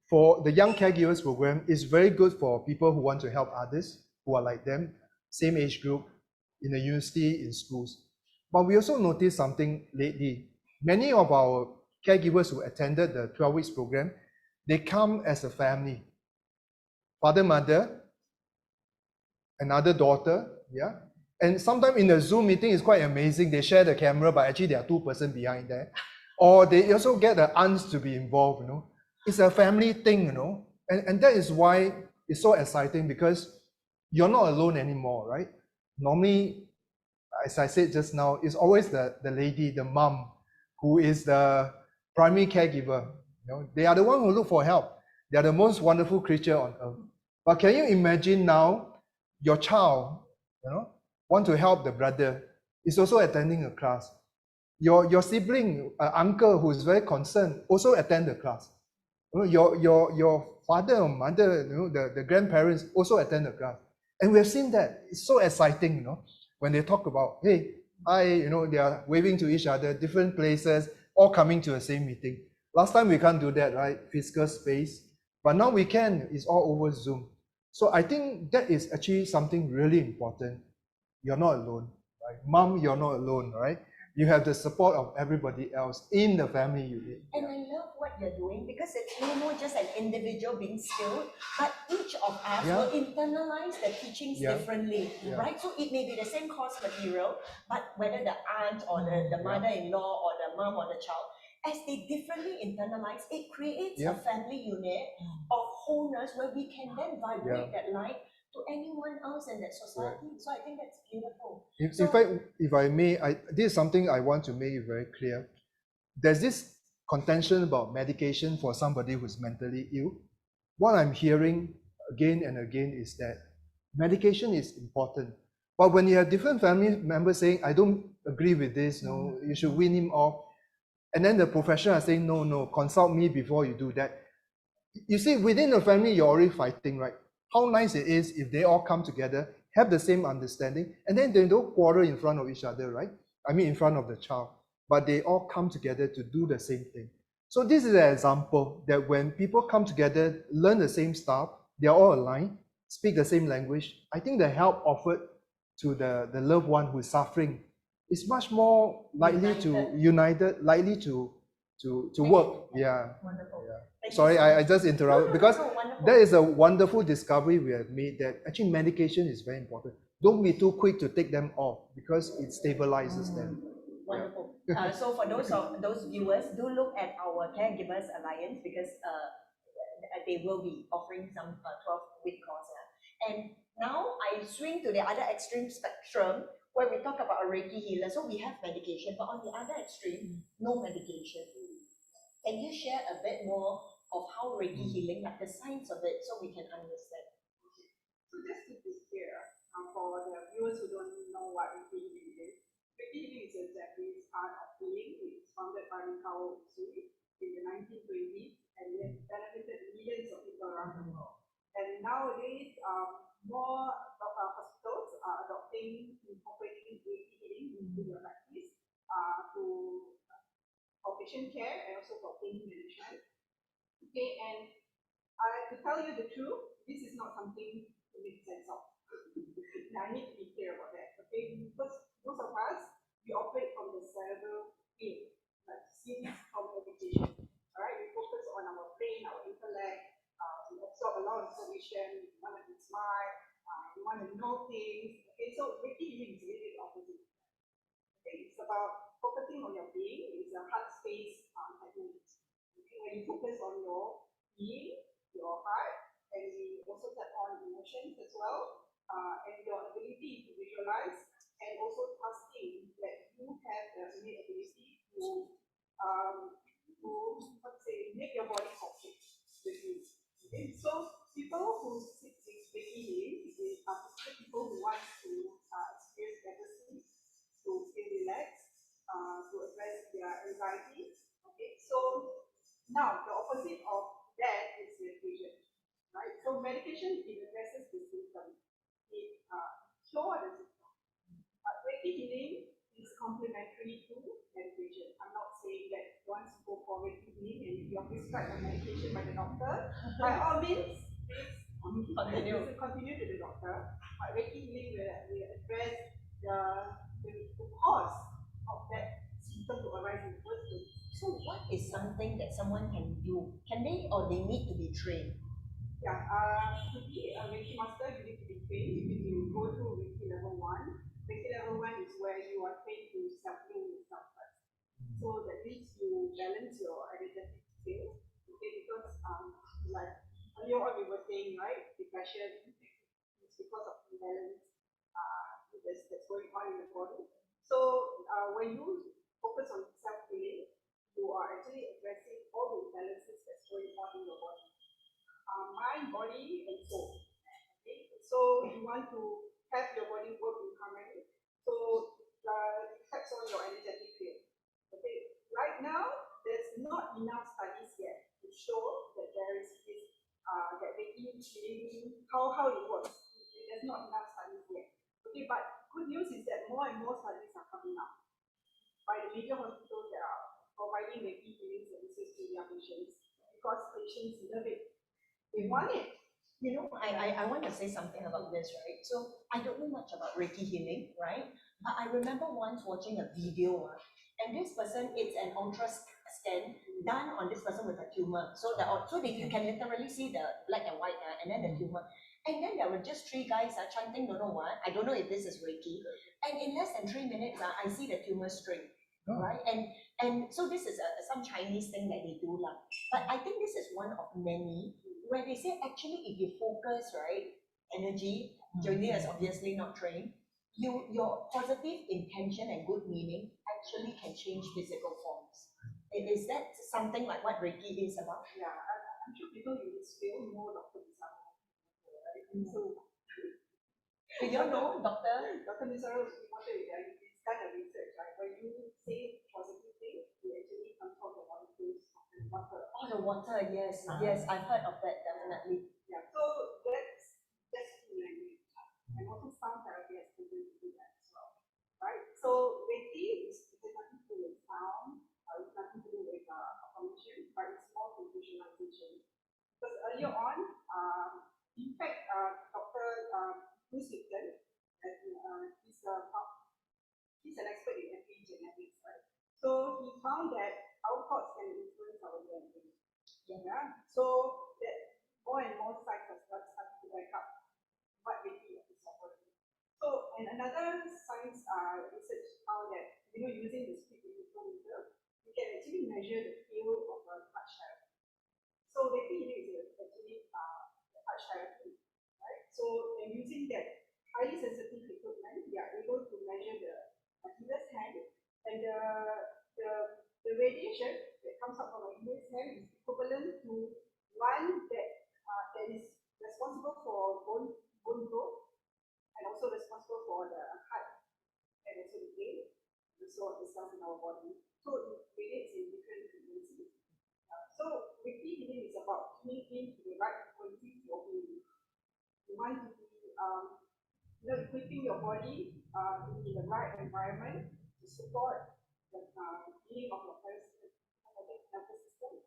for the Young Caregivers program, it's very good for people who want to help others who are like them, same age group, in the university, in schools. But we also noticed something lately. Many of our caregivers who attended the 12 weeks program, they come as a family. Father, mother, another daughter, yeah? And sometimes in the Zoom meeting, it's quite amazing. They share the camera, but actually there are 2 persons behind there. Or they also get the aunts to be involved, It's a family thing, And that is why it's so exciting because you're not alone anymore, right? Normally, as I said just now, it's always the lady, the mom, who is the primary caregiver. They are the one who look for help. They are the most wonderful creature on earth. But can you imagine now, your child, want to help the brother, is also attending a class. Your sibling, uncle who is very concerned, also attend the class. Your father or mother, the grandparents also attend the class. And we have seen that. It's so exciting, when they talk about, hey, they are waving to each other, different places, all coming to the same meeting. Last time we can't do that, right? Physical space. But now we can. It's all over Zoom. So I think that is actually something really important. You're not alone, right? Mom, you're not alone, right? You have the support of everybody else in the family unit. And I love what you're doing because it's no more just an individual being skilled, but each of us will internalize the teachings differently, right? So it may be the same course material, but whether the aunt or the mother-in-law or the mom or the child, as they differently internalize, it creates a family unit of wholeness where we can then vibrate that light to anyone else in that society. So I think that's beautiful. In fact, if I may, this is something I want to make it very clear. There's this contention about medication for somebody who's mentally ill. What I'm hearing again and again is that medication is important. But when you have different family members saying, I don't agree with this, you should wean him off. And then the professional are saying, no, consult me before you do that. You see, within the family, you're already fighting, right? How nice it is if they all come together, have the same understanding, and then they don't quarrel in front of each other, right? I mean, in front of the child. But they all come together to do the same thing. So this is an example that when people come together, learn the same stuff, they're all aligned, speak the same language, I think the help offered to the loved one who is suffering is much more likely likely to work. Yeah. Wonderful. Yeah. Sorry, I just interrupted because that is a wonderful discovery we have made that actually medication is very important. Don't be too quick to take them off because it stabilizes them. Wonderful. So for those viewers, do look at our Caregivers Alliance because they will be offering some 12-week course. And now I swing to the other extreme spectrum where we talk about a Reiki healer. So we have medication, but on the other extreme, no medication. Can you share a bit more of how Reiki healing, like the science of it, so we can understand? So just to be clear, for the viewers who don't know what Reiki healing is a Japanese art of healing. It's founded by Mikao Usui in the 1920s, and it benefited millions of people around the world. And nowadays, more of our hospitals are incorporating Reiki healing into their practice for patient care and also for pain management. Okay, and to tell you the truth, this is not something to make sense of. I need to be clear about that. Okay, because most of us, we operate from the cerebral field, like series of meditation. All right, we focus on our brain, our intellect. We absorb a lot of information. We want to be smart. We want to know things. Okay, so Reiki healing is really the opposite. Okay, it's about focusing on your being. It's a heart space technique. Okay, when you focus on your being, your heart, and we also tap on emotions as well, and your ability to visualize, and also trusting that you have the innate ability make your body cooperate with you. Okay? So people who seek Reiki healing, particularly people who want to experience better sleep, to feel relaxed, to address their anxiety. Okay, so now the opposite of that is medication, right? So medication, it addresses the symptom, it cures the symptom. Reiki healing is complementary to medication. I'm not saying that once you go for Reiki healing and if you're prescribed a medication by the doctor, by all means, please continue to the doctor. But Reiki healing will address the cause of that symptom to arise in the first place. So what is something that someone can do? Can they or they need to be trained? Yeah, to be a Reiki master, you need to be trained. You need to go through Reiki level 1. Reiki level 1 is where you are trained to self-heal yourself first. So that means you balance your energetic skills. Okay, because like earlier on we were saying, right, depression is because of imbalance that's going on in the body. So when you focus on self-healing, you are actually addressing all the imbalances that's going on in your body. Mind, body, and soul. Okay? So you want to have your body work in harmony. So it taps on your energetic field. Okay. Right now, there's not enough studies yet to show that there is this that Reiki healing, how it works. There's not enough studies yet. Okay, but good news is that more and more studies are coming up by the major hospitals that are providing Reiki healing services to their patients because patients love it. They want it. You know, I want to say something about this, right? So I don't know much about Reiki healing, right? But I remember once watching a video, and this person, it's an ultra scan done on this person with a tumor. So you can literally see the black and white and then the tumor. And then there were just 3 guys chanting don't know what. I don't know if this is Reiki. And in less than 3 minutes, I see the tumor shrink, right? And so this is some Chinese thing that they do. But I think this is one of many where they say actually if you focus, right, energy, Jolie is obviously not trained, your positive intention and good meaning actually can change physical forms. Is that something like what Reiki is about? Yeah, I'm sure people in this field know Dr. Misaro. So, do you know Dr. Misaro, he's done a research, right? When you say positive things, you actually control the molecules of the water. Oh, the water, yes, yes, I've heard of that, definitely. Yeah, so that's key language. And also sound therapy has been able to do that as well, right? So Reiki is nothing to do with sound, it's nothing to do with affirmation, but it's more to visualization. Because earlier on, in fact, Dr. Bruce Lipton, he's an expert in epigenetics, right? So he found that our thoughts can influence our DNA. Yeah. So that more and more sites are starting to wake up what Reiki is offering. So, and another science research found that using the speed limitometer, you can actually measure the field of a touch therapy. So Reiki is actually the touch therapy, right? So, and using that highly sensitive equipment, we are able to measure the healer's hand, and the radiation that comes out from a healer's hand is equivalent to one that is responsible for bone growth and also responsible for the heart and also the brain, and so the cells in our body. So it radiates in different frequencies. So Reiki healing is about tuning into the right frequency of healing. You want to be equipping your body in the right environment to support the healing of your parasympathetic nervous system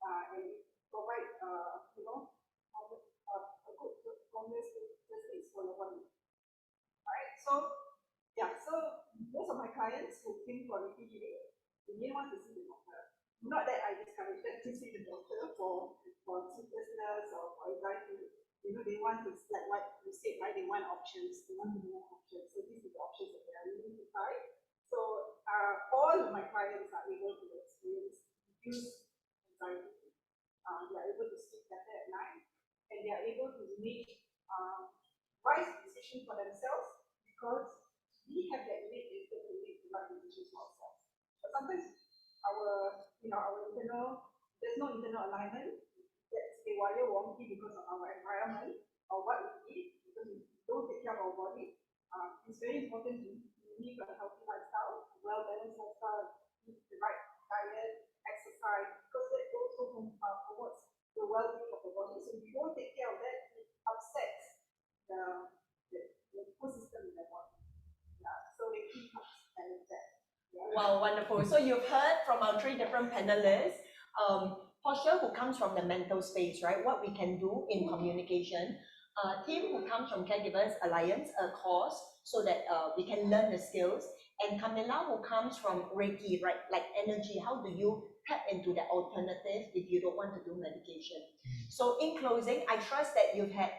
and provide a good homeostasis for your body. Alright, so yeah, so most of my clients who came for Reiki healing, they didn't want to see the doctor. Not that I discourage them to see the doctor for sleeplessness or for anxiety. They want to, like what you said, right? They want options. They want to know options. So these are the options that they are willing to try. So all of my clients are able to experience reduced anxiety. They are able to sleep better at night, and they are able to make wise decisions for themselves because we have that innate ability to make the right decisions for ourselves. But sometimes our internal, there's no internal alignment. That's haywire wonky because of our environment or what we eat, because we don't take care of our body. It's very important to live a healthy lifestyle, well-balanced lifestyle, eat the right diet, exercise, because that also promotes the well-being of the body. So if you don't take care of that, it upsets the ecosystem in the body. Yeah, so the key comes and that. Yeah. Wow, wonderful. So you've heard from our three different panelists, PORSCHE, who comes from the mental space, right? What we can do in communication. Tim, who comes from Caregivers Alliance, a course so that we can learn the skills. And Kamilah, who comes from Reiki, right? Like energy, how do you tap into the alternative if you don't want to do medication? So in closing, I trust that you've had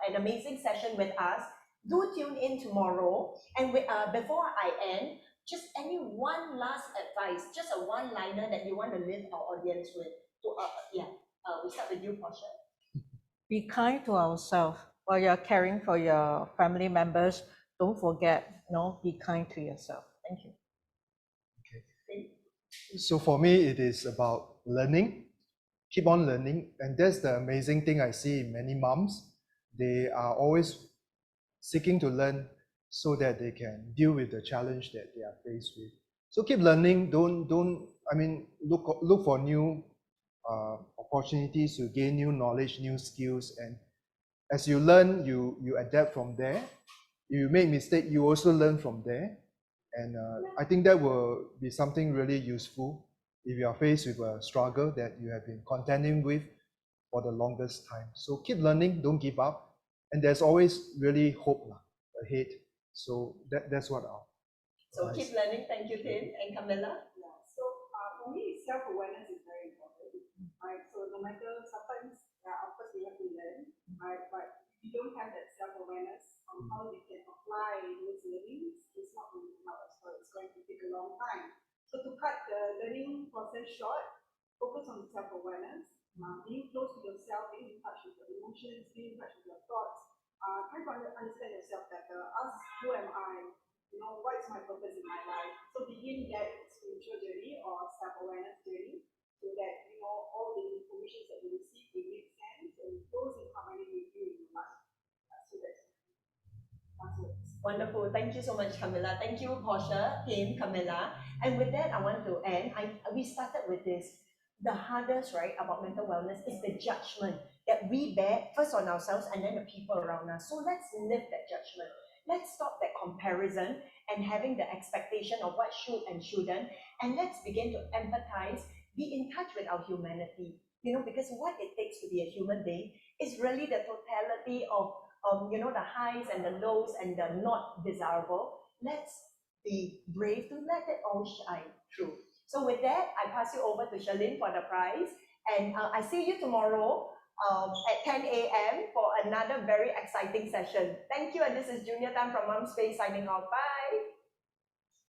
an amazing session with us. Do tune in tomorrow. And before I end, just any one last advice, just a one-liner that you want to leave our audience with. We start with you, PORSCHE. Be kind to ourselves while you're caring for your family members. Don't forget, be kind to yourself. Thank you. Okay. So for me, it is about learning. Keep on learning, and that's the amazing thing I see in many moms. They are always seeking to learn so that they can deal with the challenge that they are faced with. So keep learning. Don't look for new opportunities to gain new knowledge, new skills, and as you learn, you adapt from there. If you make mistake, you also learn from there, and I think that will be something really useful if you are faced with a struggle that you have been contending with for the longest time. So keep learning, don't give up, and there's always really hope ahead. So that's what I'll. So keep learning. Thank you, Tim. And Kamilah? Yeah. So for me, self-awareness is very important. Right. So no matter, sometimes, of course, we have to learn, right? But if you don't have that self-awareness on how you can apply those learnings, it's not going to help us. So it's going to take a long time. So to cut the learning process short, focus on self-awareness, being close to yourself, being in touch with your emotions, being in touch with your thoughts, try to understand yourself better. Ask, who am I? What is my purpose in my life? So begin that spiritual journey or self-awareness journey, so that all the information that you receive will make sense and goes in harmony with you in your life. So that's it. Wonderful. Thank you so much, Kamilah. Thank you, PORSCHE, Tim, Kamilah. And with that, I want to end. We started with this. The hardest, right, about mental wellness is the judgment that we bear first on ourselves and then the people around us. So let's lift that judgment. Let's stop that comparison and having the expectation of what should and shouldn't. And let's begin to empathize, be in touch with our humanity. Because what it takes to be a human being is really the totality of the highs and the lows and the not desirable. Let's be brave to let it all shine through. So with that, I pass you over to Charlene for the prize. And I see you tomorrow at 10 a.m. for another very exciting session. Thank you, and this is Junior Tan from Mom Space signing off. Bye.